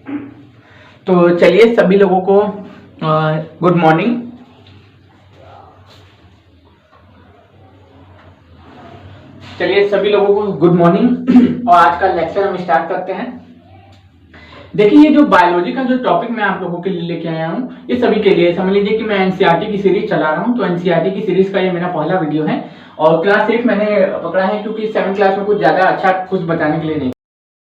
तो चलिए सभी लोगों को गुड मॉर्निंग। चलिए सभी लोगों को गुड मॉर्निंग और आज का लेक्चर हम स्टार्ट करते हैं। देखिए ये जो बायोलॉजी का जो टॉपिक मैं आप लोगों के लिए लेके आया हूँ ये सभी के लिए। समझ लीजिए कि मैं एनसीईआरटी की सीरीज चला रहा हूँ, तो एनसीईआरटी की सीरीज का ये मेरा पहला वीडियो है और क्लास 8 मैंने पकड़ा है क्योंकि 7 क्लास में कुछ ज्यादा अच्छा कुछ बताने के लिए नहीं।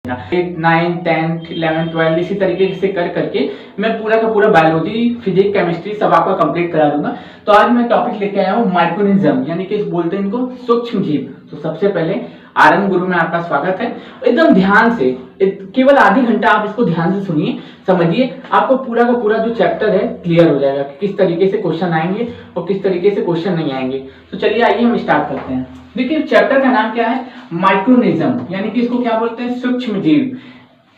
8, 9, 10, 11, 12 इसी तरीके से कर करके मैं पूरा का पूरा बायोलॉजी, फिजिक्स, केमिस्ट्री सब आपका कंप्लीट करा दूंगा। तो आज मैं टॉपिक लेके आया हूँ माइक्रोनिज्म, यानी कि बोलते हैं इनको सूक्ष्म जीव। तो सबसे पहले आरएन गुरु में आपका स्वागत है। एकदम ध्यान से, केवल आधी घंटा आप इसको ध्यान से सुनिए, समझिए, आपको पूरा का पूरा जो चैप्टर है क्लियर हो जाएगा कि किस तरीके से क्वेश्चन आएंगे और किस तरीके से क्वेश्चन नहीं आएंगे। तो चलिए आइए हम स्टार्ट करते हैं। देखिए चैप्टर का नाम क्या है? माइक्रोनिज्म, यानी कि इसको क्या बोलते हैं? सूक्ष्म जीव।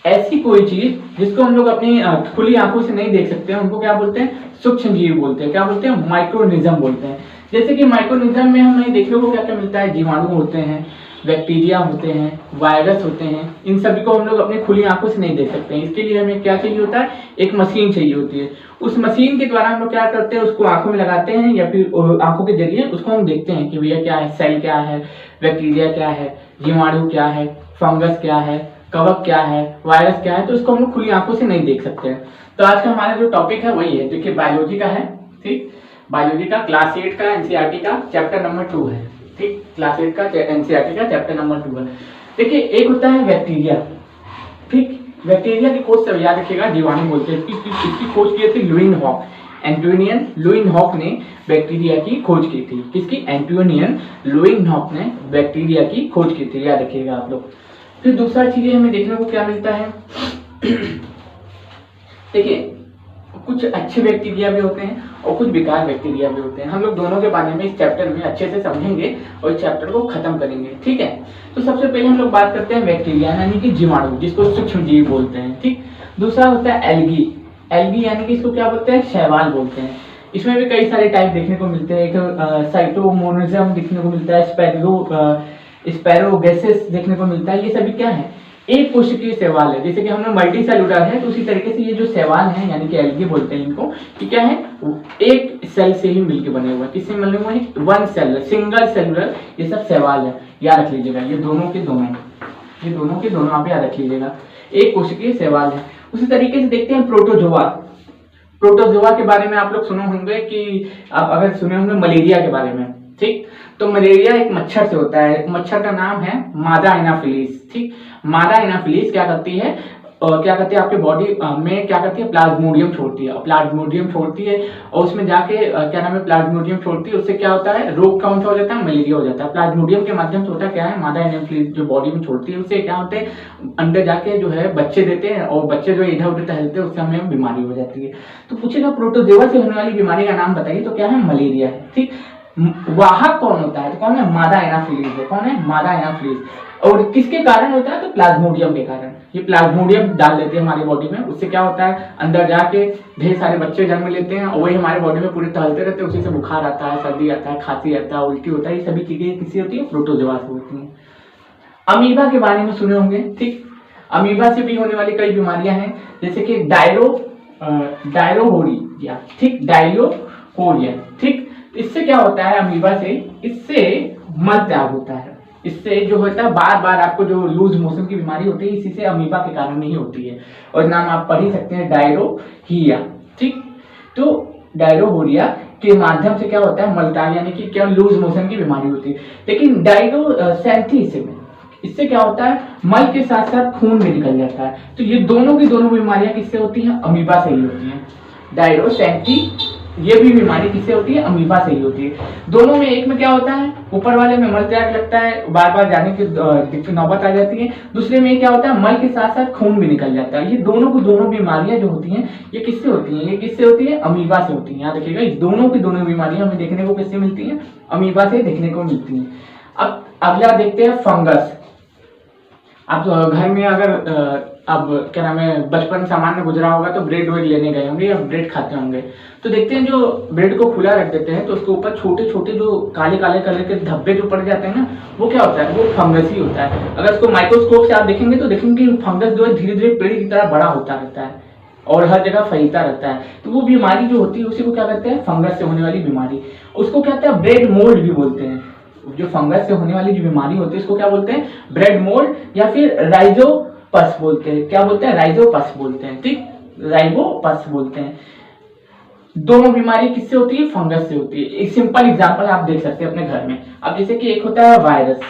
ऐसी कोई चीज जिसको हम लोग अपनी खुली आंखों से नहीं देख सकते हैं उनको क्या बोलते हैं? सूक्ष्म जीव बोलते हैं। क्या बोलते हैं? माइक्रोनिज्म बोलते हैं। जैसे कि माइक्रोनिज्म में हमें देखने को क्या क्या मिलता है? जीवाणु होते हैं, बैक्टीरिया होते हैं, वायरस होते हैं। इन सभी को हम लोग अपनी खुली आंखों से नहीं देख सकते हैं। इसके लिए हमें क्या चाहिए होता है? एक मशीन चाहिए होती है। उस मशीन के द्वारा हम लोग क्या करते हैं? उसको आंखों में लगाते हैं या फिर आंखों के जरिए उसको हम देखते हैं कि भैया क्या है, सेल क्या है, बैक्टीरिया क्या है, जीवाणु क्या है, फंगस क्या है, कवक क्या है, वायरस क्या है। तो इसको हम लोग खुली आंखों से नहीं देख सकते हैं। तो आज का हमारा जो टॉपिक है वही है, देखिए बायोलॉजी का है। ठीक, बायोलॉजी का क्लास 8 का एनसीईआरटी का चैप्टर नंबर 2 है। ठीक, क्लास 8 का एनसीईआरटी का चैप्टर नंबर 2 है। देखिए एक होता है बैक्टीरिया। ठीक, बैक्टीरिया की खोज सब याद रखिएगा जीवाणु बोलते हैं। इसकी खोज की थी लुइनहॉक, एंटोनियन लुइनहॉक ने बैक्टीरिया की खोज की थी। किसकी? एंटोनियन लुइनहॉक ने बैक्टीरिया की खोज की थी, याद रखिएगा आप लोग। फिर दूसरा चीज हमें देखने को क्या मिलता है? देखिए कुछ अच्छे बैक्टीरिया भी होते हैं और कुछ बेकार बैक्टीरिया भी होते हैं। हम लोग दोनों के बारे में इस चैप्टर में अच्छे से समझेंगे और इस चैप्टर को खत्म करेंगे। ठीक है, तो सबसे पहले हम लोग बात करते हैं बैक्टीरिया यानी कि जीवाणु, जिसको सूक्ष्म जीव बोलते हैं। ठीक, दूसरा होता है एल्गी। एल्गी यानी कि इसको क्या बोलते हैं? शैवाल बोलते हैं। इसमें भी कई सारे टाइप देखने को मिलते हैं। एक साइटोमोनिज्म देखने को मिलता है, स्पैरोगेसिस देखने को मिलता है। ये सभी क्या है? एक कोशिकीय शैवाल है। जैसे कि हमने मल्टी सेलुलर है, तो उसी तरीके से ये जो शैवाल है यानी कि एल्गी बोलते हैं इनको, कि क्या है? एक सेल से ही मिलकर बने हुए हैं। किससे बने हुए हैं? वन सेल, सिंगल सेलुलर ये सब शैवाल है। याद रख लीजिएगा, ये दोनों के दोनों आप याद रख लीजिएगा, एक कोशिकीय शैवाल है। उसी तरीके से देखते हैं प्रोटोजोआ। प्रोटोजोआ के बारे में आप लोग सुने होंगे कि आप अगर सुने होंगे मलेरिया के बारे में। ठीक, तो मलेरिया एक मच्छर से होता है। मच्छर का नाम है मादा एनाफिलीज। ठीक, मादा एनाफिलीज क्या करती है आपके बॉडी में क्या करती है? प्लाज्मोडियम छोड़ती है। प्लाज्मोडियम छोड़ती है और उसमें जाके क्या नाम है? प्लाज्मोडियम छोड़ती है। उससे क्या होता है? रोग कौन सा हो जाता है? मलेरिया हो जाता है। प्लाज्मोडियम के माध्यम से होता क्या है? मादा एनाफिलीज जो बॉडी में छोड़ती है उससे क्या होते हैं? अंदर जाके जो है बच्चे देते हैं और बच्चे जो इधर उधर टहलते हैं उससे हमें बीमारी हो जाती है। तो पूछेगा प्रोटोजोआ से होने वाली बीमारी का नाम बताइए, तो क्या है? मलेरिया है। ठीक, वाहक कौन होता है? तो कौन है? मादा एनाफिलीज है। कौन है? मादा एनाफिलीज। और किसके कारण होता है? तो प्लाज्मोडियम के कारण। ये प्लाज्मोडियम डाल देते हैं हमारी बॉडी में, उससे क्या होता है? अंदर जाके ढेर सारे बच्चे जन्म लेते हैं और वही हमारे बॉडी में पूरे टहलते रहते हैं। उसी से बुखार आता है, सर्दी आता है, खांसी आता है, उल्टी होता है। ये सभी चीजें किससे होती है? प्रोटोजोआ से होती है। अमीबा के बारे में सुने होंगे। ठीक, अमीबा से भी होने वाली कई बीमारियां हैं, जैसे कि डायरोहोरिया। ठीक, डायरियोहोरिया। ठीक, इससे क्या होता है? अमीबा से इससे मल त्याग होता है। इससे जो होता है बार बार आपको जो लूज मोशन की बीमारी होती है, इसी से अमीबा के कारण नहीं होती है। और नाम आप पढ़ ही सकते हैं, डायरोहिया। ठीक, तो डायरोहोरिया के माध्यम से क्या होता है? मल त्याग यानी कि क्या लूज मोशन की बीमारी होती है। लेकिन डायरोसेंथीसिस इससे क्या होता है? मल के साथ साथ खून भी निकल जाता है। तो ये दोनों की दोनों बीमारियां किससे होती हैं? अमीबा से ही होती हैं। डायरोसेंथी ये भी बीमारी किससे होती है? अमीबा से ही होती है। दोनों में, एक में क्या होता है? ऊपर वाले में मल त्याग लगता है, बार बार जाने की नौबत आ जाती है। दूसरे में क्या होता है? मल के साथ साथ खून भी निकल जाता है। ये दोनों की दोनों बीमारियां जो होती हैं ये किससे होती हैं? ये किससे होती है? अमीबा से होती है। याद रखिएगा, इस दोनों की दोनों बीमारियां हमें देखने को किससे मिलती हैं? अमीबा से देखने को मिलती हैं। अब अगला देखते हैं फंगस। आप घर में अगर अब क्या नाम है बचपन सामान्य गुजरा होगा तो ब्रेड वेड लेने गए होंगे या ब्रेड खाते होंगे, तो देखते हैं जो ब्रेड को खुला रख देते हैं तो उसके ऊपर छोटे छोटे जो काले काले कलर के धब्बे जो पड़ जाते हैं ना, वो क्या होता है, वो फंगस ही होता है। अगर उसको माइक्रोस्कोप से आप देखेंगे तो देखेंगे फंगस जो है धीरे धीरे पेड़ की तरह बड़ा होता रहता है और हर जगह फैलता रहता है। तो वो बीमारी जो होती है उसी को क्या कहते हैं, फंगस से होने वाली बीमारी। उसको क्या कहते हैं, ब्रेड मोल्ड भी बोलते हैं। जो फंगस से होने वाली जो बीमारी होती है उसको क्या बोलते हैं, ब्रेड मोल्ड या फिर राइजोपस बोलते हैं। क्या बोलते हैं, राइजोपस बोलते हैं, ठीक, राइजोपस बोलते हैं। दोनों बीमारी किससे होती है, फंगस से होती है। एक सिंपल एग्जांपल आप देख सकते हैं अपने घर में। अब जैसे कि एक होता है वायरस,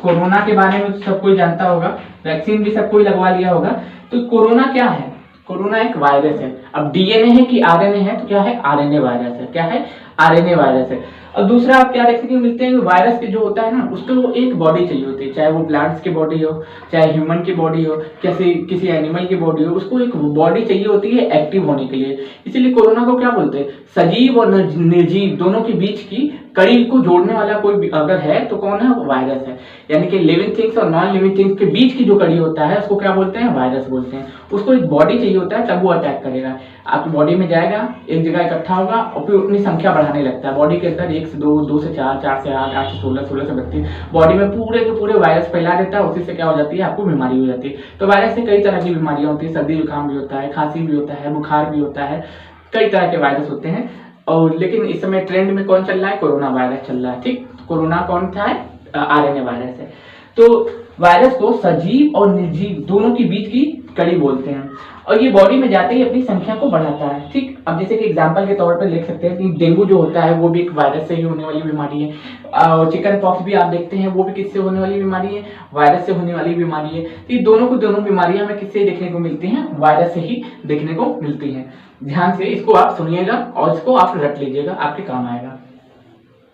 कोरोना के बारे में सब कोई जानता होगा, वैक्सीन भी सब कोई लगवा लिया होगा। तो कोरोना क्या है, कोरोना एक वायरस है। अब डीएनए है कि आरएनए है, तो क्या है, आरएनए वायरस है। क्या है, आरएनए वायरस है। और दूसरा आप क्या देखने को मिलते हैं, वायरस के जो होता है ना, उसको एक बॉडी चाहिए होती है, चाहे वो प्लांट्स की बॉडी हो, चाहे ह्यूमन की बॉडी हो, किसी एनिमल की बॉडी हो, उसको एक बॉडी चाहिए होती है एक्टिव होने के लिए। इसीलिए कोरोना को क्या बोलते हैं, सजीव और निर्जीव दोनों के बीच की कड़ी को जोड़ने वाला कोई अगर है तो कौन है, वो वायरस है। यानी कि लिविंग थिंग्स और नॉन लिविंग थिंग्स के बीच की जो कड़ी होता है उसको क्या बोलते हैं, वायरस बोलते हैं। उसको एक बॉडी चाहिए होता है तब वो अटैक करेगा। आपकी बॉडी में जाएगा, एक जगह इकट्ठा होगा और फिर अपनी संख्या बढ़ाने लगता है। बॉडी के अंदर 1 से 2, 2 से 4, 4 से 8, 8 से 16, 16 से 32 बॉडी में पूरे के पूरे वायरस फैला देता है। उसी से क्या हो जाती है, आपको बीमारी हो जाती है। तो वायरस से कई तरह की बीमारियां होती है, सर्दी जुकाम भी होता है, खांसी भी होता है, बुखार भी होता है, कई तरह के वायरस होते हैं। और लेकिन इस समय ट्रेंड में कौन चल रहा है, कोरोना वायरस चल रहा है, ठीक। कोरोना कौन था है, आरएनए वायरस है। तो वायरस को सजीव और निर्जीव दोनों के बीच की कड़ी बोलते हैं और ये बॉडी में जाते ही अपनी संख्या को बढ़ाता है, ठीक। अब जैसे कि एग्जांपल के तौर पर देख सकते हैं कि डेंगू जो होता है वो भी एक वायरस से ही होने वाली बीमारी है। चिकन पॉक्स भी आप देखते हैं वो भी किससे होने वाली बीमारी है, वायरस से होने वाली बीमारी है। तो ये दोनों बीमारियां हमें किससे देखने को मिलती हैं, वायरस से ही देखने को मिलती हैं। ध्यान से इसको आप सुनिएगा और इसको आप रट लीजिएगा, आपके काम आएगा।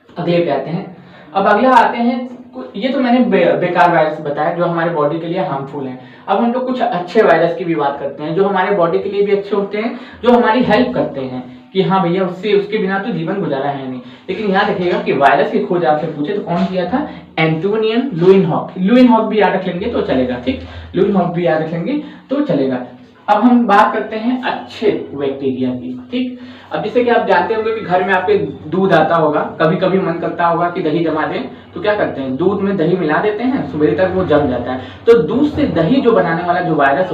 अगले पे आते हैं। अब अगला आते हैं, ये तो मैंने बेकार वायरस बताया जो हमारे बॉडी के लिए हार्मफुल है। अब हम लोग कुछ अच्छे वायरस की भी बात करते हैं जो हमारे बॉडी के लिए भी अच्छे होते हैं, जो हमारी हेल्प करते हैं कि हाँ भैया उसके बिना तो जीवन गुजारा है नहीं। लेकिन यहाँ देखिएगा कि वायरस की खोज आपसे पूछे तो कौन किया था, एंटोनियन लुइनहॉक। लुइनहॉक भी याद रख लेंगे तो चलेगा, ठीक, लुइनहॉक भी याद रख लेंगे तो चलेगा। अब हम बात करते हैं अच्छे बैक्टीरिया की, ठीक। अब जैसे कि आप जानते होंगे कि घर में आपके दूध आता होगा, कभी कभी मन करता होगा कि दही जमा दें, तो क्या करते हैं, दूध में दही मिला देते हैं, सुबह तक वो जम जाता है। तो दूध से दही जो बनाने वाला जो वायरस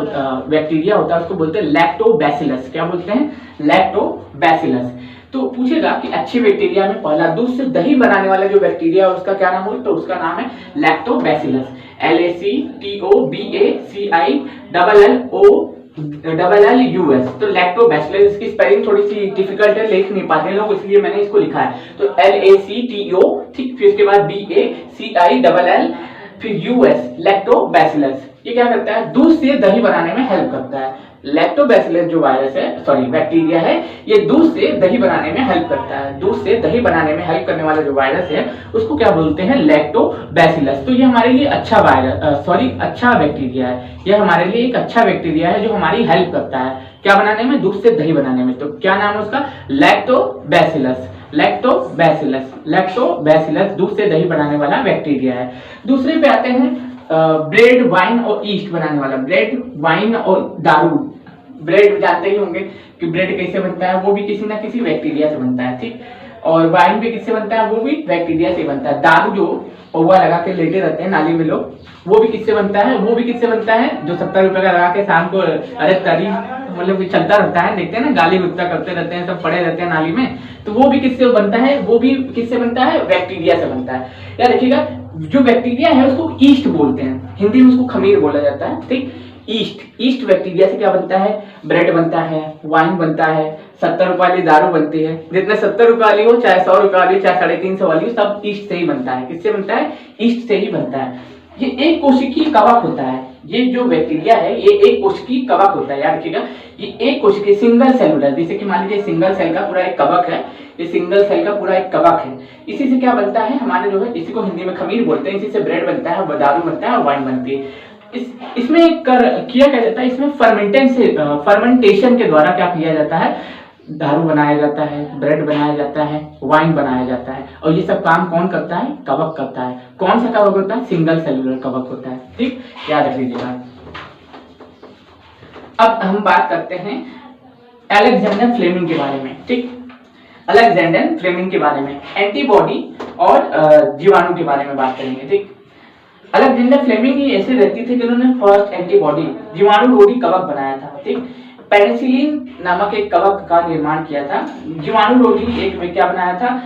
बैक्टीरिया होता है उसको बोलते हैं लैक्टोबैसिलस। क्या बोलते हैं, लैक्टोबैसिलस। तो पूछेगा कि अच्छे बैक्टीरिया में पहला दूध से दही बनाने वाला जो बैक्टीरिया है उसका क्या नाम हो, तो उसका नाम है लैक्टोबैसिलस। LACTOBACILLUS। तो लैक्टोबैसिलस, इसकी स्पेलिंग थोड़ी सी डिफिकल्ट है, लिख नहीं पाते लोग, इसलिए मैंने इसको लिखा है। तो LACTO, ठीक, फिर उसके बाद BACILL फिर US, लैक्टोबैसिलस। ये क्या करता है, दूध से दही बनाने में हेल्प करता है। लैक्टोबैसिलस जो वायरस है, सॉरी बैक्टीरिया है, ये दूध से दही बनाने में हेल्प करता है। दूध से दही बनाने में हेल्प करने वाला जो वायरस है उसको क्या बोलते हैं, लैक्टोबैसिलस। तो ये हमारे लिए अच्छा वायरस, अच्छा बैक्टीरिया है। ये हमारे लिए एक अच्छा बैक्टीरिया है जो हमारी हेल्प करता है क्या बनाने में, दूध से दही बनाने में। तो क्या नाम है उसका, लैक्टोबैसिलस। लैक्टोबैसिलस दूध से दही बनाने वाला बैक्टीरिया है। दूसरे पे आते हैं ब्रेड, वाइन और ईस्ट बनाने वाला। ब्रेड, वाइन और दारू। ब्रेड जानते ही होंगे कि ब्रेड कैसे बनता है, वो भी किसी ना किसी बैक्टीरिया से बनता है, ठीक। और वाइन भी किससे बनता है, वो भी बैक्टीरिया से बनता है। दारू जो पौवा लगा के लेटे रहते हैं नाली में लोग, वो भी किससे बनता है, वो भी किससे बनता है, जो 70 रुपए का लगा के शाम को अरे तारीफ मतलब चलता रहता है, देखते हैं ना, गाली गुस्सा करते रहते हैं, सब पड़े रहते हैं नाली में, तो वो भी किससे बनता है, वो भी किससे बनता है, बैक्टीरिया से बनता है। या देखिएगा जो बैक्टीरिया है उसको ईस्ट बोलते हैं, हिंदी में उसको खमीर बोला जाता है, ठीक। ईस्ट बैक्टीरिया से क्या बनता है, ब्रेड बनता है, वाइन बनता है, 70 रुपए वाली दारू बनती है। जितने 70 रुपए वाली हो, चाहे 100 रुपए वाली, चाहे 350 वाली हो, सब ईस्ट से ही बनता है। किससे बनता है, ईस्ट से ही बनता है। ये एक कोशिकीय कवक होता है। ये जो बैक्टीरिया है ये एक कोशिकीय कवक होता है, याद रखिएगा। ये एक कोशिकीय सिंगल सेलुलर, जैसे कि मान लीजिए सिंगल सेल का पूरा एक कवक है, ये सिंगल सेल का पूरा एक कवक है। इसी से क्या बनता है हमारे जो है, इसी को हिंदी में खमीर बोलते हैं, इसी से ब्रेड बनता है, दारू बनता है और वाइन बनती है। इसमें किया क्या जाता है, इसमें फर्मेंटेशन के द्वारा क्या किया जाता है, दारू बनाया जाता है, ब्रेड बनाया जाता है, वाइन बनाया जाता है, और ये सब काम कौन करता है? कवक करता है। कौन सा कवक होता है? सिंगल सेलुलर कवक होता है। ठीक, याद रख लीजिएगा। अब हम बात करते हैं अलेक्जेंडर फ्लेमिंग के बारे में। ठीक, अलेक्जेंडर फ्लेमिंग के बारे में, एंटीबॉडी और जीवाणु के बारे में बात करेंगे। ठीक, अलेक्जेंडर फ्लेमिंग ही ऐसे व्यक्ति थे जिन्होंने फर्स्ट एंटीबॉडी जीवाणु रोधी कवक बनाया था। ठीक, पेनिसिलिन नामक एक कवक का निर्माण किया था। जीवाणु रोधी एक क्या बनाया था?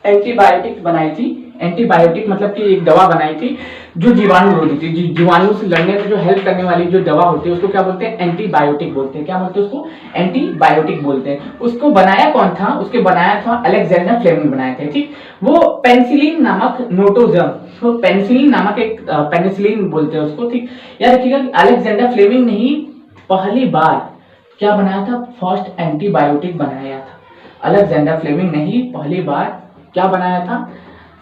एंटीबायोटिक बनाई थी। एंटीबायोटिक मतलब कि एक दवा बनाई थी जो जीवाणु रोधी थी। जीवाणु से लड़ने में जो हेल्प करने वाली जो दवा होती है उसको क्या बोलते हैं? एंटीबायोटिक बोलते हैं। क्या बोलते हैं उसको? एंटीबायोटिक बोलते हैं। उसको बनाया कौन था? उसके बनाया था अलेक्जेंडर फ्लेमिंग बनाए थे। ठीक, वो पेनिसिलिन नामक नोटोजम, तो पेनिसिलिन नामक एक पेनिसिलिन बोलते हैं उसको। ठीक, याद रखिएगा अलेक्जेंडर फ्लेमिंग ने ही पहली बार क्या बनाया था? फर्स्ट एंटीबायोटिक बनाया था। अलेक्जेंडर फ्लेमिंग ने ही पहली बार क्या बनाया था?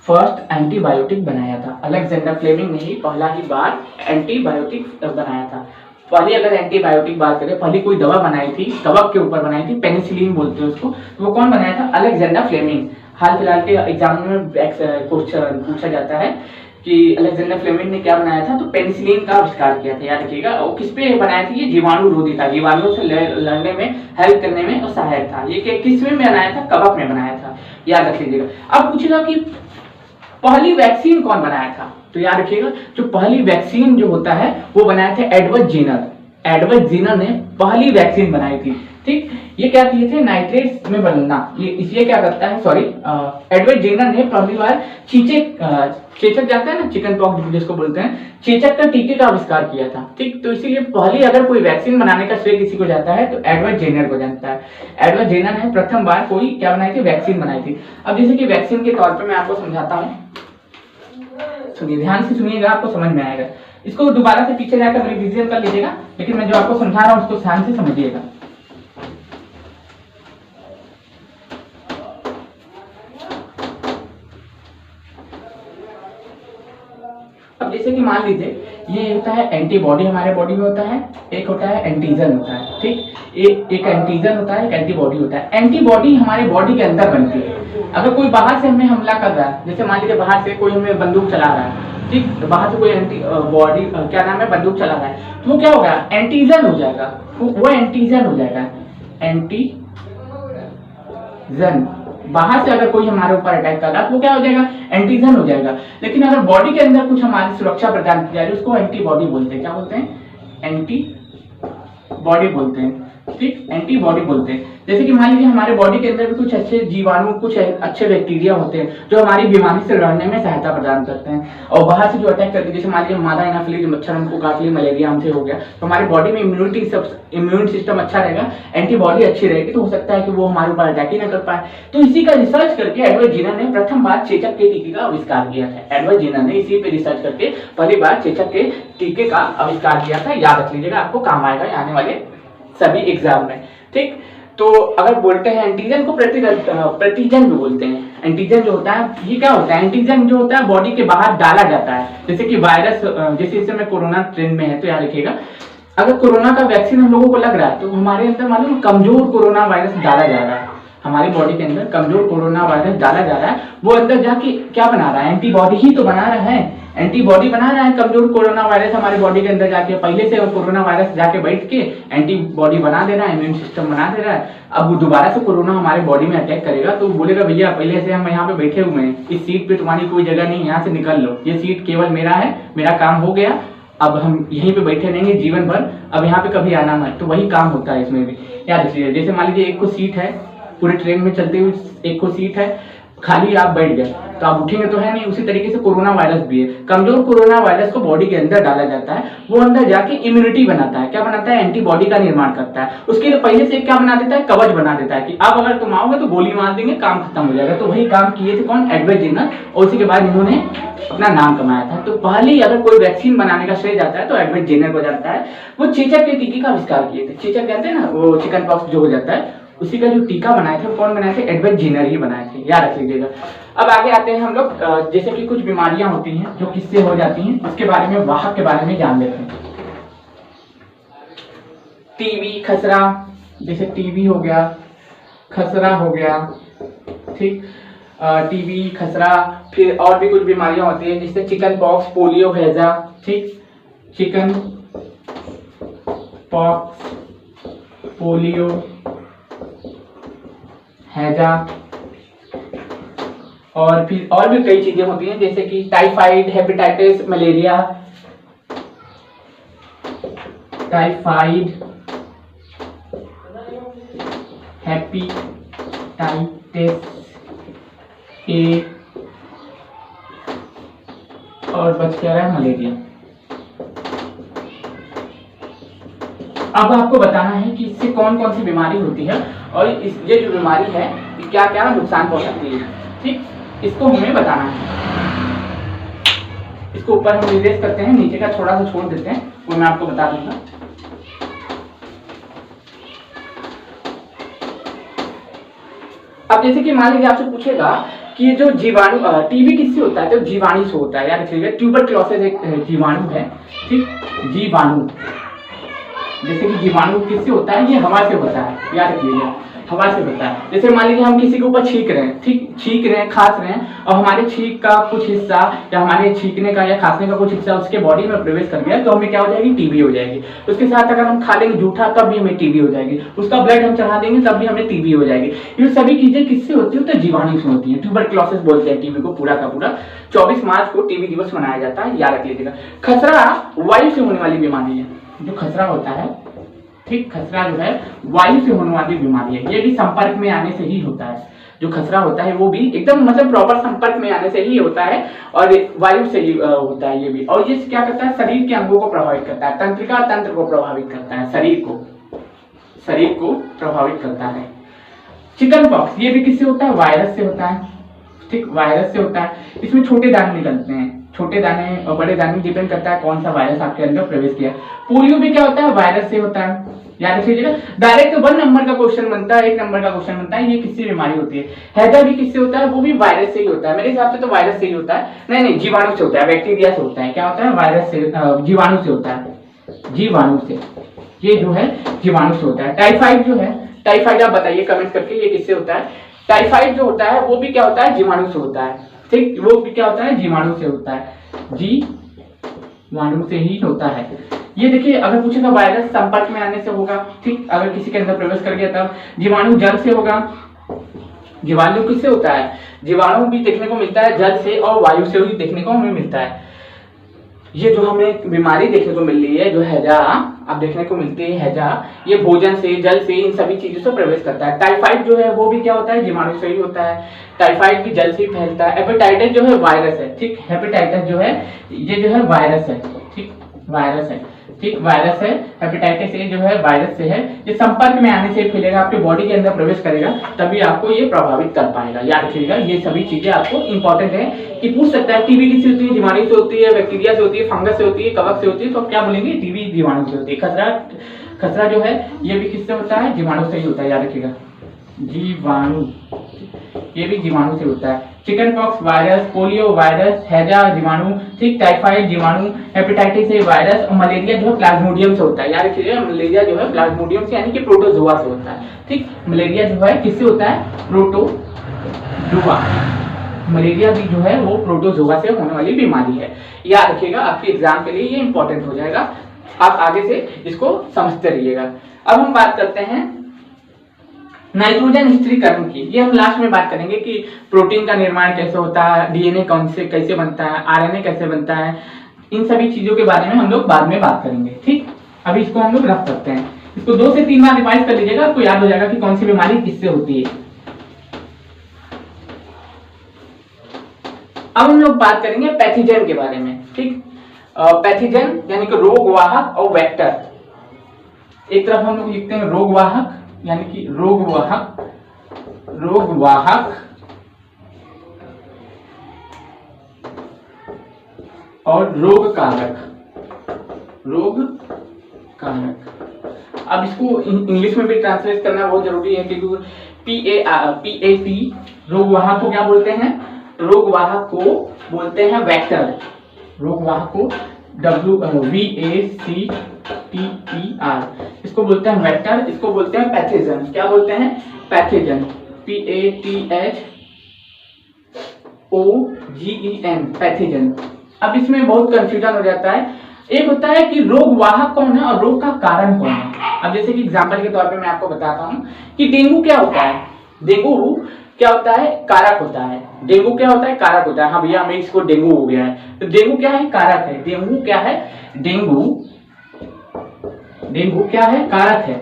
फर्स्ट एंटीबायोटिक बनाया था। अलेक्जेंडर फ्लेमिंग ने ही पहला ही बार एंटीबायोटिक बनाया था। पहले अगर एंटीबायोटिक बात करें, पहली कोई दवा बनाई थी, कवक के ऊपर बनाई थी, पेनिसिलिन बोलते हैं उसको, तो वो कौन बनाया था? Alexander Fleming. हाल फिलहाल के एग्जाम में क्वेश्चन पूछा जाता है कि अलेक्जेंडर फ्लेमिंग ने क्या बनाया था? तो पेनिसिलिन का आविष्कार किया था। याद रखिएगा। और किस पे बनाया था? ये जीवाणु रोधी था, जीवाणुओं से लड़ने में हेल्प करने में सहायक था। ये किस में बनाया था? कवक में बनाया था। याद रख लीजिएगा। अब पूछेगा कि पहली वैक्सीन कौन बनाया था? तो याद रखिएगा जो पहली वैक्सीन जो होता है वो बनाया था एडवर्ड जेनर। एडवर्ड जेनर ने पहली वैक्सीन बनाई थी। ठीक, ये क्या किए थे? नाइट्रेट में बदलना। ये इसलिए क्या करता है? सॉरी, एडवर्ड जेनर ने पहली बार चेचक जाता है ना, चिकन पॉक्स जिसको बोलते हैं, चेचक का टीके का आविष्कार किया था। ठीक, तो इसीलिए पहली अगर कोई वैक्सीन बनाने का श्रेय किसी को जाता है तो एडवर्ड जेनर को जाता है। एडवर्ड जेनर ने प्रथम बार कोई क्या बनाई थी? वैक्सीन बनाई थी। अब जैसे कि वैक्सीन के तौर पर मैं आपको समझाता हूँ, सुनिए, ध्यान से सुनिएगा, आपको समझ में आएगा। इसको दोबारा से पीछे जाकर रिवीजन कर लीजिएगा, लेकिन मैं जो आपको समझा रहा हूँ उसको ध्यान से समझिएगा। अब जैसे कि मान लीजिए ये होता है एंटीबॉडी, हमारे बॉडी में होता है, एक होता है एंटीजन होता है। ठीक, एक एंटीजन होता है, एक एंटीबॉडी होता है। एंटीबॉडी हमारे बॉडी के अंदर बनती है। अगर कोई बाहर से हमें हमला कर रहा है, जैसे मान लीजिए बाहर से कोई हमें बंदूक चला रहा है, ठीक, तो बाहर से कोई बॉडी क्या नाम है, बंदूक चला रहा है, तो वो क्या होगा? एंटीजन हो जाएगा। वो एंटीजन हो जाएगा, एंटीजन। बाहर से अगर कोई हमारे ऊपर अटैक कर रहा है तो वो क्या हो जाएगा? एंटीजन हो जाएगा। लेकिन अगर बॉडी के अंदर कुछ हमारी सुरक्षा प्रदान की जा रही है उसको एंटीबॉडी बोलते हैं। क्या बोलते हैं? एंटीबॉडी बोलते हैं। ठीक, एंटीबॉडी बोलते हैं। जैसे कि मान लीजिए हमारे बॉडी के अंदर भी कुछ अच्छे जीवाणु, कुछ अच्छे बैक्टीरिया होते हैं जो हमारी बीमारी से लड़ने में सहायता प्रदान करते हैं, और बाहर से जो अटैक करते हैं, जैसे मान लीजिए मादा एनाफिलीज मच्छर हमको काट लिया, मलेरिया हमसे हो गया, तो हमारे बॉडी में इम्यून सिस्टम अच्छा रहेगा, एंटीबॉडी अच्छी रहेगी, तो हो सकता है कि वो हमारे ऊपर अटैक ही ना कर पाए। तो इसी का रिसर्च करके एडवर्ड जेनर ने प्रथम बार चेचक के टीके का आविष्कार किया था। एडवर्ड जेनर ने इसी पे रिसर्च करके पहली बार चेचक के टीके का आविष्कार किया था। याद रख लीजिएगा, आपको काम आएगा आने वाले सभी एग्जाम में। ठीक, तो अगर बोलते हैं एंटीजन को प्रतिजन भी बोलते हैं। एंटीजन जो होता है ये क्या होता है? एंटीजन जो होता है बॉडी के बाहर डाला जाता है, जैसे कि वायरस, जैसे इस समय कोरोना ट्रेंड में है, तो याद रखिएगा अगर कोरोना का वैक्सीन हम लोगों को लग रहा है तो हमारे अंदर मालूम कमजोर कोरोना वायरस डाला जा रहा है, हमारी बॉडी के अंदर कमजोर कोरोना वायरस डाला जा रहा है। वो अंदर जाके क्या बना रहा है? एंटीबॉडी ही तो बना रहा है, एंटीबॉडी बना रहा है। कमजोर कोरोना वायरस हमारी बॉडी के अंदर जाके पहले से कोरोना वायरस जाके बैठ के एंटीबॉडी बना दे रहा है, इम्यून सिस्टम बना दे रहा है। अब वो दोबारा से कोरोना हमारे बॉडी में अटैक करेगा तो बोलेगा भैया पहले से हम यहाँ पे बैठे हुए हैं, इस सीट पे तुम्हारी कोई जगह नहीं, यहाँ से निकल लो, ये सीट केवल मेरा है, मेरा काम हो गया, अब हम यहीं पे बैठे रहेंगे जीवन भर, अब यहाँ पे कभी आना मत। तो वही काम होता है इसमें भी। याद रखिए, जैसे मान लीजिए एक को सीट है, पूरे ट्रेन में चलते हुए एक को सीट है, खाली आप बैठ गए तो आप उठेंगे तो है नहीं। उसी तरीके से कोरोना वायरस भी है, कमजोर कोरोना वायरस को बॉडी के अंदर डाला जाता है, वो अंदर जाके इम्यूनिटी बनाता है। क्या बनाता है? एंटीबॉडी का निर्माण करता है। उसके लिए पहले से क्या बना देता है? कवच बना देता है कि अब अगर तुम आओगे तो गोली मार देंगे, काम खत्म हो जाएगा। तो वही काम किए थे कौन? एडवर्ड जेनर, और उसी के बाद इन्होंने अपना नाम कमाया था। तो पहले अगर कोई वैक्सीन बनाने का श्रेय जाता है तो एडवर्ड जेनर को जाता है। वो चेचक के टीके का आविष्कार किए थे। चेचक कहते हैं ना, वो चिकन पॉक्स जो हो जाता है, उसी का जो टीका बनाए थे कौन बनाए थे? एडवर्ड जेनर ही बनाए थे। याद रख लीजिएगा। अब आगे आते हैं हम लोग, जैसे कि कुछ बीमारियां होती हैं जो किससे हो जाती हैं, उसके बारे में, वाहक के बारे में जान लेते हैं। टीबी, खसरा, जैसे टीबी हो गया, खसरा हो गया, ठीक, टीबी, खसरा, फिर और भी कुछ बीमारियां होती हैं जैसे चिकन पॉक्स, पोलियो, हैजा, ठीक, चिकन पॉक्स, पोलियो, हैजा, और फिर और भी कई चीजें होती हैं जैसे कि typhoid, hepatitis, malaria, typhoid, hepatitis A, और बच क्या रहा है मलेरिया। अब आपको बताना है कि इससे कौन कौन सी बीमारी होती है और ये जो बीमारी है क्या क्या नुकसान पहुंच सकती है, ठीक, इसको हमें बताना है। इसको ऊपर हम निर्देश करते हैं, नीचे का थोड़ा सा छोड़ देते हैं, वो मैं आपको बता दूंगा। अब जैसे कि मान लीजिए आपसे पूछेगा कि ये जो जीवाणु, टीबी किससे होता है, तो जीवाणु से होता है, याद रखिएगा। ट्यूबरक्लोसिस एक जीवाणु है, ठीक, जीवाणु, जैसे कि जीवाणु किससे होता है, ये हवा से होता है, याद रखिएगा, हवा से होता है। जैसे मान लीजिए हम किसी के ऊपर छींक रहे हैं, ठीक, छींक रहे हैं, खांस रहे हैं, और हमारे छींक का कुछ हिस्सा या हमारे छींकने का या खांसने का कुछ हिस्सा उसके बॉडी में प्रवेश कर गया तो हमें क्या हो जाएगी, टीबी हो जाएगी। उसके साथ अगर हम खा लेंगे जूठा तब भी हमें टीबी हो जाएगी, उसका ब्लड हम चढ़ा देंगे तब भी हमें टीबी हो जाएगी। ये सभी चीजें किससे होती है, तो जीवाणु से होती है। ट्यूबरक्लोसिस बोलते हैं टीबी को पूरा का पूरा। 24 मार्च को टीबी दिवस मनाया जाता है, याद रख लीजिएगा। खसरा वायु से होने वाली बीमारी है, जो खसरा होता है, ठीक, खसरा जो है वायु से होने वाली बीमारी है, ये भी संपर्क में आने से ही होता है। जो खसरा होता है वो भी एकदम मतलब प्रॉपर संपर्क में आने से ही होता है और वायु से ही होता है ये भी। और ये क्या करता है, शरीर के अंगों को प्रभावित करता है, तंत्रिका तंत्र को प्रभावित करता है, शरीर को प्रभावित करता है। चिकन पॉक्स ये भी किससे होता है, वायरस से होता है, ठीक, वायरस से होता है। इसमें छोटे दाने निकलते हैं, छोटे दाने और बड़े दाने, डिपेंड करता है कौन सा वायरस आपके अंदर प्रवेश किया है। पोलियो भी क्या होता है, वायरस से होता है, याद रखिएगा। डायरेक्ट 1 नंबर का क्वेश्चन बनता है, 1 नंबर का क्वेश्चन बनता है, ये किससे बीमारी होती है। हैजा भी किससे होता है, वो भी वायरस से ही होता है, मेरे हिसाब से तो वायरस से ही होता है, नहीं जीवाणु से होता है, बैक्टीरिया से होता है। क्या होता है, वायरस से, जीवाणु से होता है, जीवाणु से, ये जो है जीवाणु से होता है। टाइफाइड जो है, टाइफाइड आप बताइए कमेंट करके, ये किससे होता है। टाइफाइड जो होता है वो भी क्या होता है, जीवाणु से होता है, ठीक, वो भी क्या होता है, जीवाणु से होता है, जीवाणु से ही होता है। ये देखिए अगर पूछेगा वायरस संपर्क में आने से होगा, ठीक, अगर किसी के अंदर प्रवेश कर गया तब। जीवाणु जल से होगा, जीवाणु किससे होता है, जीवाणु भी देखने को मिलता है जल से और वायु से भी देखने को हमें मिलता है। ये जो हमें बीमारी देखने को मिल रही है, जो हैजा अब देखने को मिलती है, हैजा, ये भोजन से, जल से, इन सभी चीजों से प्रवेश करता है। टाइफाइड जो है वो भी क्या होता है, जीवाणु से ही होता है, टाइफाइड भी जल से ही फैलता है। हेपेटाइटिस जो है वायरस है, ठीक, हेपेटाइटिस जो है ये जो है वायरस है, ठीक, वायरस है, ठीक, वायरस है। हेपेटाइटिस ए जो है वायरस से है, ये संपर्क में आने से फैलेगा, आपके बॉडी के अंदर प्रवेश करेगा तभी आपको ये प्रभावित कर पाएगा, याद रखिएगा। ये सभी चीजें आपको इंपॉर्टेंट है कि पूछ सकता है टीबी किससे होती है, जीवाणु से होती है, बैक्टीरिया से होती है, फंगस से होती है, कवक से होती है, तो आप क्या बोलेंगे, टीबी जीवाणु से होती है। खसरा जो है ये भी किससे होता है, जीवाणु से ही होता है, याद रखिएगा, जीवाणु, ये भी जीवाणु से होता है। Chicken pox virus, polio virus, हैजा जीवाणु, ठीक, टाइफाइड जीवाणु, हेपेटाइटिस ए वायरस, और मलेरिया जो है प्लाज्मोडियम से होता है, याद रखिएगा। मलेरिया जो है प्लाज्मोडियम से यानी कि प्रोटोजोआ से होता है, ठीक, मलेरिया जो है किससे होता है, प्रोटोजोआ। मलेरिया भी जो है वो प्रोटोजोआ से होने वाली बीमारी है, याद रखिएगा। आपके एग्जाम के लिए ये इंपॉर्टेंट हो जाएगा, आप आगे से इसको समझते रहिएगा। अब हम बात करते हैं नाइट्रोजन स्थिरीकरण की, ये हम लास्ट में बात करेंगे कि प्रोटीन का निर्माण कैसे होता है, डीएनए कौन से कैसे बनता है, आरएनए कैसे बनता है, इन सभी चीजों के बारे में हम लोग बाद में बात करेंगे, ठीक। अभी इसको हम लोग रख सकते हैं, इसको 2 से 3 बार रिवाइज कर लीजिएगा, आपको याद हो जाएगा कि कौन सी बीमारी किससे होती है। अब हम लोग बात करेंगे पैथोजन के बारे में, ठीक। पैथोजन यानी कि रोगवाहक और वेक्टर। एक तरफ हम लोग लिखते हैं रोगवाहक यानी कि रोगवाहक और रोग कारक। अब इसको इंग्लिश में भी ट्रांसलेट करना बहुत जरूरी है क्योंकि PAP रोगवाहक को क्या बोलते हैं, रोगवाहक को बोलते हैं वेक्टर, रोगवाहक को WACTER। इसको बोलते हैं वेक्टर, इसको बोलते हैं पैथोजन। क्या बोलते हैं? Pathogen, PATHOGEN, pathogen. अब इसमें बहुत कंफ्यूजन हो जाता है। एक होता है कि रोग वाहक कौन है और रोग का कारण कौन है। अब जैसे कि एग्जांपल के तौर पे मैं आपको बताता हूँ कि डेंगू क्या होता है। डेंगू क्या होता है? कारक होता है। डेंगू क्या होता है? कारक होता है। हाँ भैया हमें इसको डेंगू हो गया है, तो डेंगू क्या है? कारक है। डेंगू क्या है? डेंगू क्या है? कारक है।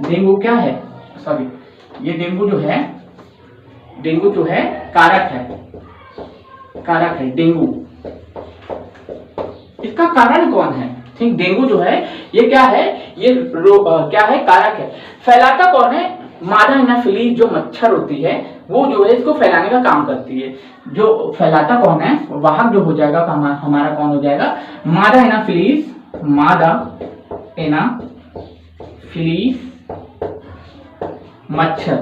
डेंगू क्या है? सॉरी, ये डेंगू जो है कारक है। कारक है डेंगू। इसका कारण कौन है? ठीक, डेंगू जो है ये क्या है? ये क्या है? कारक है। फैलाता कौन है? मादा एनाफिलीज जो मच्छर होती है वो जो है इसको फैलाने का काम करती है। जो फैलाता कौन है? वाहक जो हो जाएगा हमारा कौन हो जाएगा? मादा एनाफिलीज। मादा एनाफिलीज मच्छर।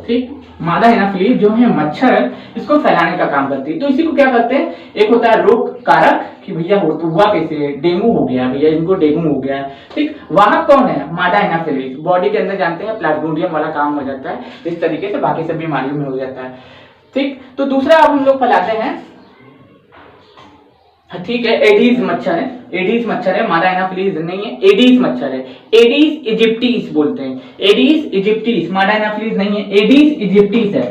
ठीक, मादा एनाफिलीज जो है मच्छर इसको फैलाने का काम करती है। तो इसी को क्या करते हैं? एक होता है रोग कारक कि भैया हुआ कैसे? डेंगू हो गया भैया, इनको डेंगू हो गया। ठीक, वाहक कौन है? मादा एनाफिलीज। बॉडी के अंदर जानते हैं प्लाज्मोडियम वाला काम हो जाता है, इस तरीके से बाकी सब बीमारियों में हो जाता है। ठीक, तो दूसरा अब हम लोग फैलाते हैं, ठीक है, एडीज मच्छर है। एडीज मच्छर है, मादा एनाफिलीज नहीं है, एडीज मच्छर है। एडीज इजिप्टिस बोलते हैं। एडीज इजिप्टिस, मादा एनाफिलीज नहीं है, एडीज इजिप्टिस है।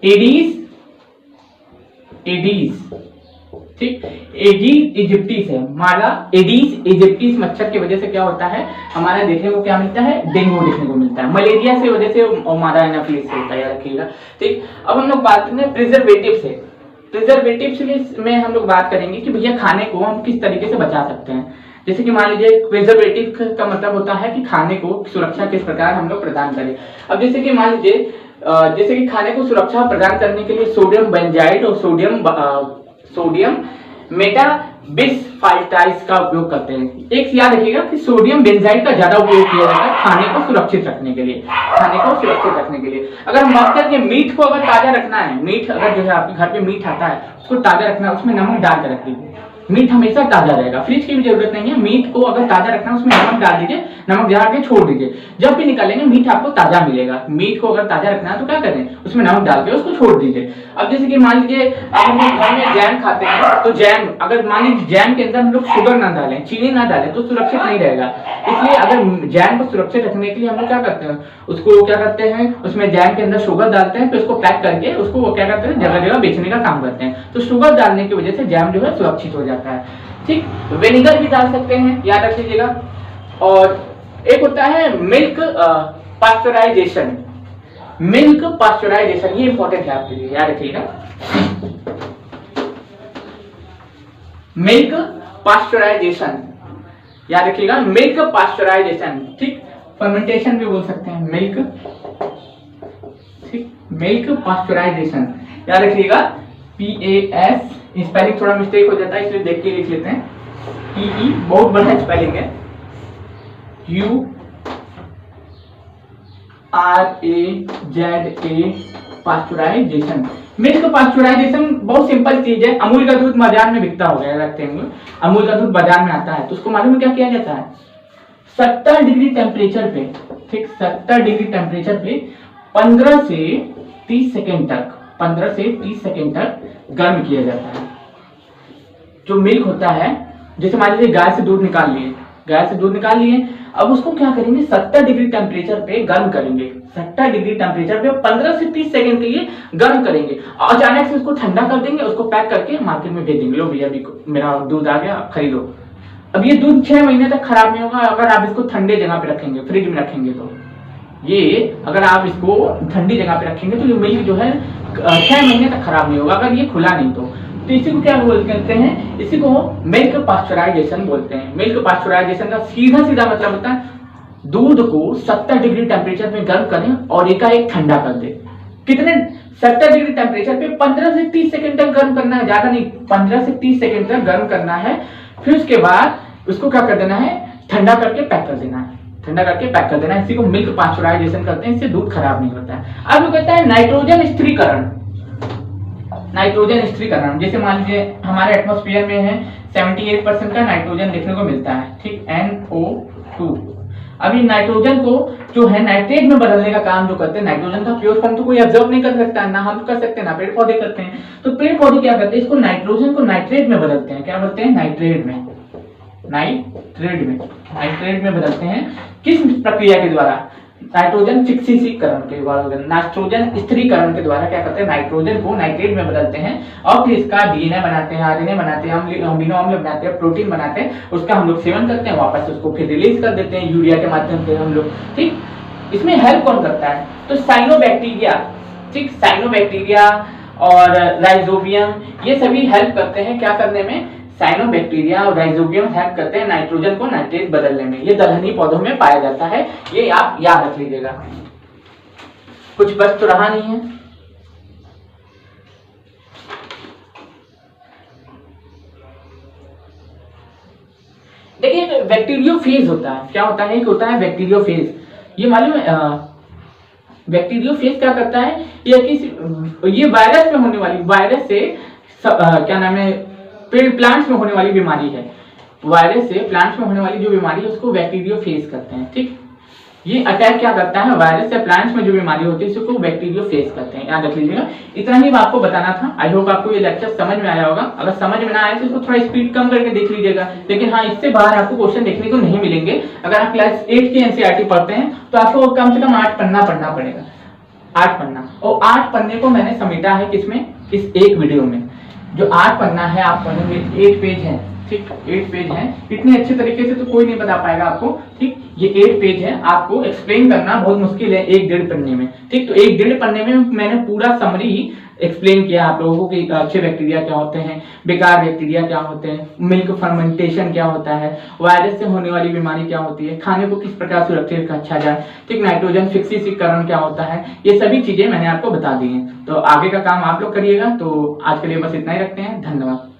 एडीज ठीक, एडीज इजिप्टिस है। मादा एडीज इजिप्टिस मच्छर की वजह से क्या होता है? हमारा देखने को क्या मिलता है? डेंगू देखने को मिलता है। मलेरिया से वजह से मादा एनाफिलीज से होता है, रखिएगा। ठीक, अब हम लोग बात करें प्रिजर्वेटिव से। प्रिजर्वेटिव में हम लोग बात करेंगे कि भैया खाने को हम किस तरीके से बचा सकते हैं। जैसे कि मान लीजिए प्रिजर्वेटिव का मतलब होता है कि खाने को सुरक्षा किस प्रकार हम लोग प्रदान करें। अब जैसे कि मान लीजिए जैसे कि खाने को सुरक्षा प्रदान करने के लिए सोडियम बेंजाइड और सोडियम मेटाबिसफाल्टाइड का उपयोग करते हैं। एक याद रखिएगा कि सोडियम बेंजाइड का ज्यादा उपयोग किया जाता है खाने को सुरक्षित रखने के लिए। अगर हम बात करें मीट को अगर ताजा रखना है, मीट अगर जो है आपके घर पे मीट आता है उसको ताजा रखना है, उसमें नमक डाल के रख दीजिए। मीट हमेशा ताजा रहेगा, फ्रिज की भी जरूरत नहीं है। मीट को अगर ताजा रखना है उसमें नमक डाल दीजिए, नमक डाल के छोड़ दीजिए, जब भी निकालेंगे मीट आपको ताजा मिलेगा। मीट को अगर ताजा रखना है तो क्या करें? उसमें नमक डाल के उसको छोड़ दीजिए। अब जैसे कि मान लीजिए हम घर में जैम खाते हैं, तो जैम अगर मान लीजिए जैम के अंदर हम लोग शुगर ना डालें, चीनी ना डालें तो सुरक्षित नहीं रहेगा। इसलिए अगर जैम को सुरक्षित रखने के लिए हम लोग क्या करते हैं? उसको क्या करते हैं? उसमें जैम के अंदर शुगर डालते हैं, फिर उसको पैक करके उसको क्या करते हैं? जगह जगह बेचने का काम करते हैं। तो शुगर डालने की वजह से जैम जो है सुरक्षित हो जाता है। ठीक, विनेगर भी डाल सकते हैं, याद रख लीजिएगा। और एक होता है मिल्क पास्चराइजेशन। मिल्क पास्चराइजेशन ये इंपॉर्टेंट है आपके लिए, याद रखिएगा। मिल्क पास्चराइजेशन याद रखिएगा, मिल्क पास्चराइजेशन। ठीक, फर्मेंटेशन भी बोल सकते हैं मिल्क। ठीक, मिल्क पास्चराइजेशन याद रखिएगा। PAS, स्पेलिंग थोड़ा मिस्टेक हो जाता है इसलिए देख के लिख लेते हैं। PE बहुत बड़ा स्पेलिंग है, URAZA पास्चराइजेशन। मिल्क पास्चराइजेशन बहुत सिंपल चीज है। अमूल का दूध बाजार में बिकता होगा, रखते हैं अमूल का दूध बाजार में आता है, तो उसको मालूम है क्या किया जाता है? 70 डिग्री टेम्परेचर पे, ठीक, 70 डिग्री टेम्परेचर पे 15 से 30 सेकेंड तक गर्म किया जाता है। जो मिल्क होता है, जैसे मान लीजिए गाय से दूध निकाल लिए, अब उसको क्या करेंगे? 70 डिग्री टेम्परेचर पे गर्म करेंगे। 70 डिग्री टेम्परेचर पे 15 से 30 सेकंड के लिए गर्म करेंगे। अचानक से उसको ठंडा कर देंगे, उसको पैक करके मार्केट में भेज देंगे। लो भैया मेरा दूध आ गया, खरीदो। अब ये दूध 6 महीने तक खराब नहीं होगा अगर आप इसको ठंडे जगह पे रखेंगे, फ्रिज में रखेंगे। तो ये अगर आप इसको ठंडी जगह पे रखेंगे तो ये मिल्क जो है 6 महीने तक खराब नहीं होगा अगर ये खुला नहीं तो इसी को क्या बोलते हैं? इसी को मिल्क पास्चराइजेशन बोलते हैं। मिल्क पास्चराइजेशन का सीधा मतलब होता है दूध को 70 डिग्री टेम्परेचर पे गर्म करें और एकाएक ठंडा कर दे। कितने? 70 डिग्री टेम्परेचर पे 15 से 30 सेकंड तक गर्म करना है, ज्यादा नहीं, 15 से 30 सेकंड तक गर्म करना है। फिर उसके बाद उसको क्या कर देना है? ठंडा करके पैक कर देना है। इसी को मिल्क पास्चराइजेशन करते हैं, इससे दूध खराब नहीं होता है। अब कहता है नाइट्रोजन स्थिरीकरण। जैसे मान लीजिए हमारे एटमॉस्फेयर में है 78% का नाइट्रोजन देखने को मिलता है, ठीक, NO2। अभी नाइट्रोजन को जो है नाइट्रेट में बदलने का काम जो करते हैं, नाइट्रोजन का प्योर फॉर्म तो कोई ऑब्जर्व नहीं कर सकता, ना हम कर सकते हैं, ना पेड़ पौधे करते हैं। तो पेड़ पौधे क्या करते हैं, इसको नाइट्रोजन को नाइट्रेट में बदलते हैं। क्या बोलते हैं? नाइट्रेट में, नाइट्रेट में बदलते हैं। किस प्रक्रिया के द्वारा? नाइट्रोजन फिक्सीकरण के द्वारा, नाइट्रोजन स्थिरीकरण के द्वारा क्या करते हैं, नाइट्रोजन को नाइट्रेट में बदलते हैं और फिर इसका डीएनए बनाते हैं, आरएनए बनाते हैं, अमीनो अम्ल बनाते हैं, प्रोटीन बनाते हैं, उसका हम लोग सेवन करते हैं, वापस उसको फिर रिलीज कर देते हैं यूरिया के माध्यम से हम लोग, ठीक। इसमें हेल्प कौन करता है? तो साइनोबैक्टीरिया, ठीक, साइनोबैक्टीरिया और राइजोबियम, ये सभी हेल्प करते हैं क्या करने में? साइनोबैक्टीरिया और राइजोबियम हेल्प करते हैं नाइट्रोजन को नाइट्रेट बदलने में। ये दलहनी पौधों में पाया जाता है, ये आप याद रख लीजिएगा। कुछ बच तो रहा नहीं है? देखिए बैक्टीरियोफेज होता है, क्या होता है? एक होता है बैक्टीरियोफेज, ये मालूम है? बैक्टीरियोफेज क्या करता है? ये वायरस में होने वाली, वायरस से क्या नाम है, प्लांट्स में होने वाली बीमारी है, वायरस से प्लांट्स में होने वाली जो बीमारी है उसको बैक्टीरियोफेज करते हैं, ठीक। ये अटैक क्या करता है? वायरस से प्लांट्स में जो बीमारी होती है उसको बैक्टीरियोफेज करते हैं, याद रख लीजिएगा। इतना ही आपको बताना था। आई होप आपको ये लेक्चर समझ में आया होगा। अगर समझ में ना आए तो इसको थोड़ा स्पीड कम करके देख लीजिएगा, लेकिन हाँ, इससे बाहर आपको क्वेश्चन देखने को नहीं मिलेंगे। अगर आप क्लास 8 की एनसीईआरटी पढ़ते हैं तो आपको कम से कम 8 पन्ना पढ़ना पड़ेगा, 8 पन्ना। और 8 पन्ने को मैंने समेटा है किसमें? इस एक वीडियो में। जो 8 पन्ना है आप पढ़ेंगे, 8 पेज है, ठीक, 8 पेज है। इतने अच्छे तरीके से तो कोई नहीं बता पाएगा आपको, ठीक। ये 8 पेज है, आपको एक्सप्लेन करना बहुत मुश्किल है 1-1.5 पन्ने में, ठीक। तो 1-1.5 पन्ने में मैंने पूरा समरी एक्सप्लेन किया आप लोगों को कि अच्छे बैक्टीरिया क्या होते हैं, बेकार बैक्टीरिया क्या होते हैं, मिल्क फर्मेंटेशन क्या होता है, वायरस से होने वाली बीमारी क्या होती है, खाने को किस प्रकार सुरक्षित रखा जाए, ठीक, नाइट्रोजन फिक्सीकरण क्या होता है, ये सभी चीजें मैंने आपको बता दी हैं। तो आगे का काम आप लोग करिएगा। तो आज के लिए बस इतना ही रखते हैं, धन्यवाद।